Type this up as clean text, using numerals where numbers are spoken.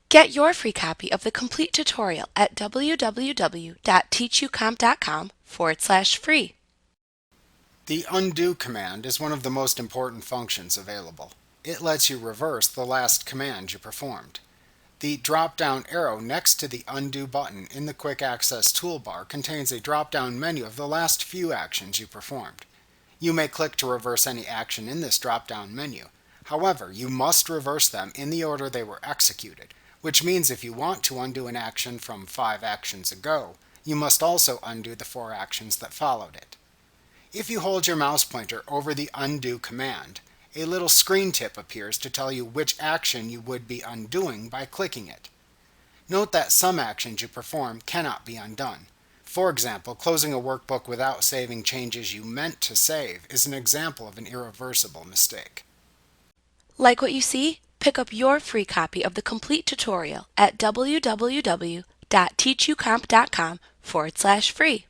Get your free copy of the complete tutorial at www.teachucomp.com/free. The undo command is one of the most important functions available. It lets you reverse the last command you performed. The drop-down arrow next to the undo button in the quick access toolbar contains a drop-down menu of the last few actions you performed. You may click to reverse any action in this drop-down menu. However, you must reverse them in the order they were executed, which means if you want to undo an action from 5 actions ago, you must also undo the 4 actions that followed it. If you hold your mouse pointer over the undo command, a little screen tip appears to tell you which action you would be undoing by clicking it. Note that some actions you perform cannot be undone. For example, closing a workbook without saving changes you meant to save is an example of an irreversible mistake. Like what you see? Pick up your free copy of the complete tutorial at www.teachucomp.com/free.